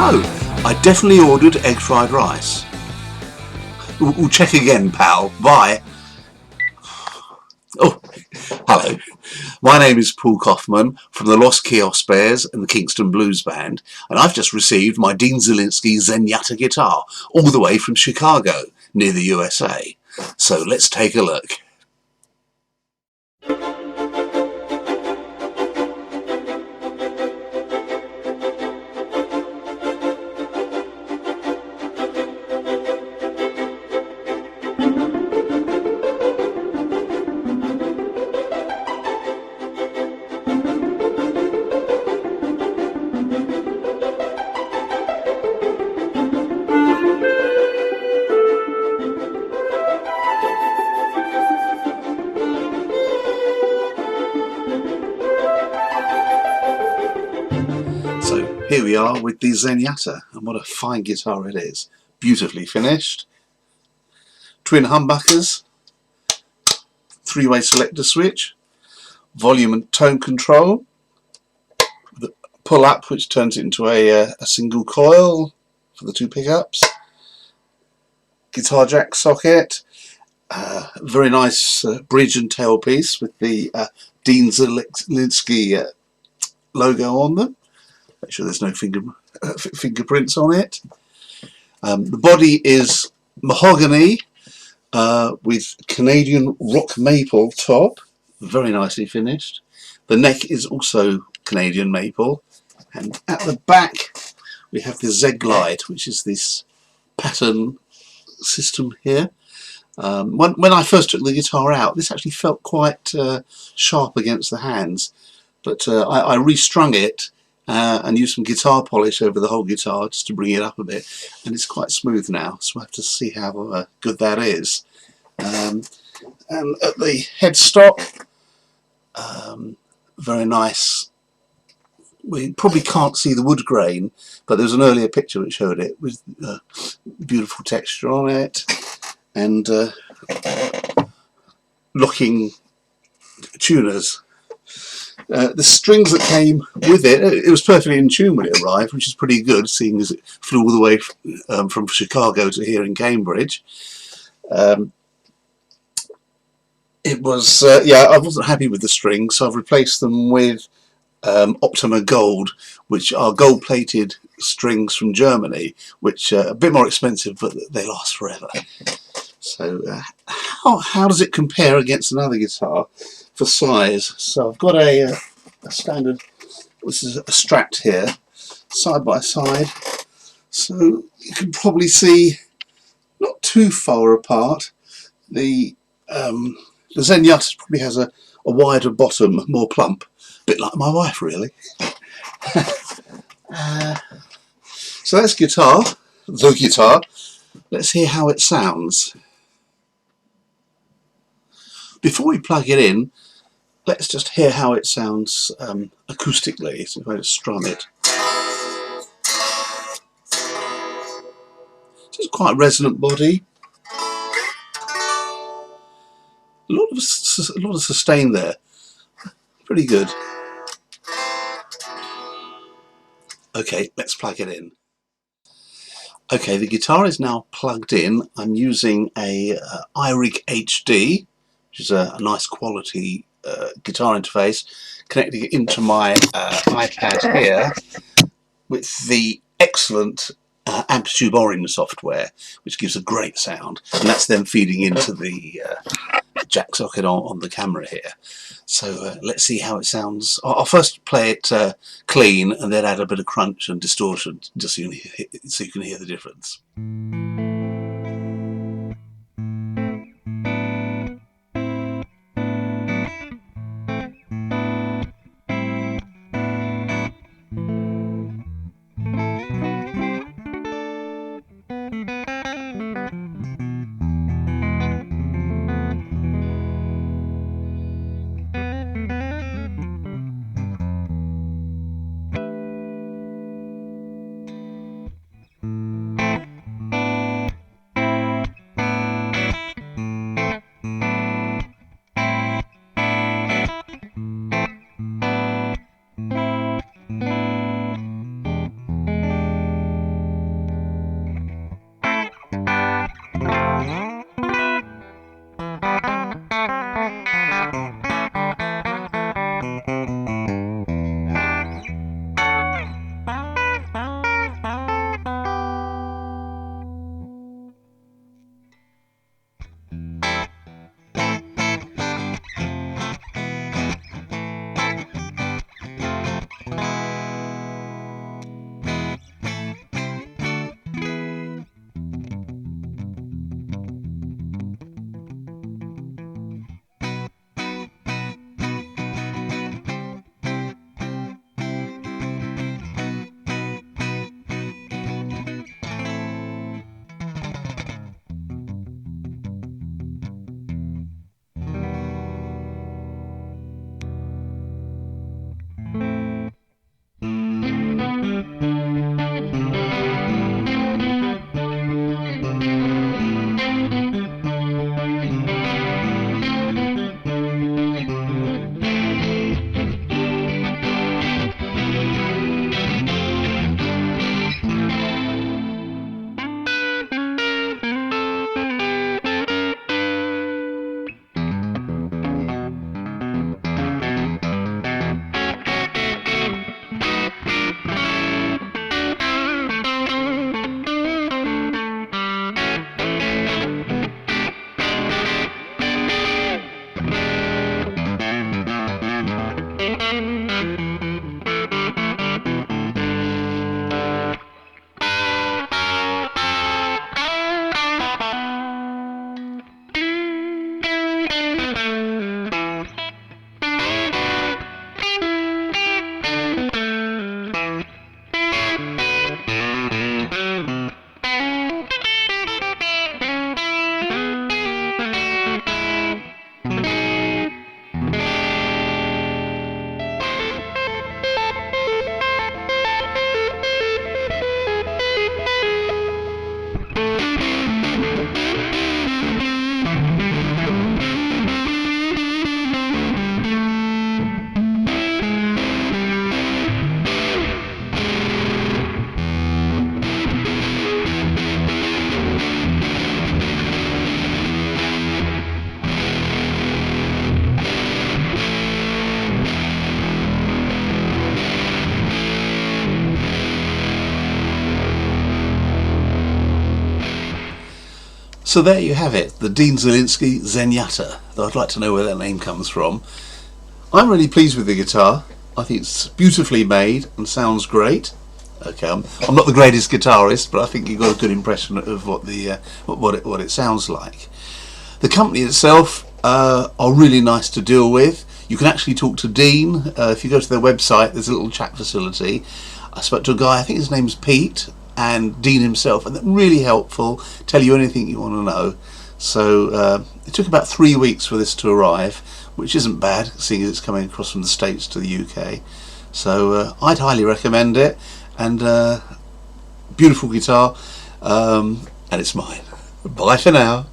No, I definitely ordered egg fried rice. We'll check again, pal. Bye. Oh, hello. My name is Paul Kaufman from the Lost Kiosk Bears and the Kingston Blues Band, and I've just received my Dean Zelinsky Zenyatta guitar, all the way from Chicago, near the USA. So let's take a look. So here we are with the Zenyatta, and what a fine guitar it is. Beautifully finished. Twin humbuckers, three-way selector switch, volume and tone control, the pull up which turns it into a single coil for the two pickups, guitar jack socket, very nice bridge and tailpiece with the Dean Zelinsky logo on them. Make sure there's no fingerprints on it. The body is mahogany with Canadian rock maple top, very nicely finished. The neck is also Canadian maple, and at the back we have the Z-Glide, which is this pattern system here. When I first took the guitar out, this actually felt quite sharp against the hands, but I restrung it and used some guitar polish over the whole guitar just to bring it up a bit, and it's quite smooth now, so we'll have to see how good that is. And at the headstock, very nice. We probably can't see the wood grain, but there's an earlier picture which showed it with beautiful texture on it, and locking tuners. The strings that came with it was perfectly in tune when it arrived, which is pretty good, seeing as it flew all the way from Chicago to here in Cambridge. It was, yeah, I wasn't happy with the strings, so I've replaced them with Optima Gold, which are gold-plated strings from Germany, which are a bit more expensive, but they last forever. So how does it compare against another guitar for size? So I've got a standard, this is a Strat here, side by side, so you can probably see not too far apart. The Zenyatta probably has a wider bottom, more plump, a bit like my wife really. So that's the guitar. Let's hear how it sounds. Before we plug it in, let's just hear how it sounds acoustically. So I'm going to strum it. It's quite a resonant body. A lot of sustain there. Pretty good. Okay, let's plug it in. Okay, the guitar is now plugged in. I'm using a iRig HD, which is a nice quality guitar interface, connecting it into my iPad here with the excellent Amplitude Orange software, which gives a great sound, and that's then feeding into the jack socket on the camera here. So let's see how it sounds. I'll first play it clean and then add a bit of crunch and distortion just so you can hear the difference. So there you have it, the Dean Zelinsky Zenyatta, though I'd like to know where that name comes from. I'm really pleased with the guitar. I think it's beautifully made and sounds great. Okay, I'm not the greatest guitarist, but I think you got a good impression of what it sounds like. The company itself are really nice to deal with. You can actually talk to Dean. If you go to their website, there's a little chat facility. I spoke to a guy, I think his name's Pete, and Dean himself, and they're really helpful, tell you anything you want to know. So it took about 3 weeks for this to arrive, which isn't bad, seeing as it's coming across from the States to the UK. So I'd highly recommend it, and beautiful guitar, and it's mine. Bye for now.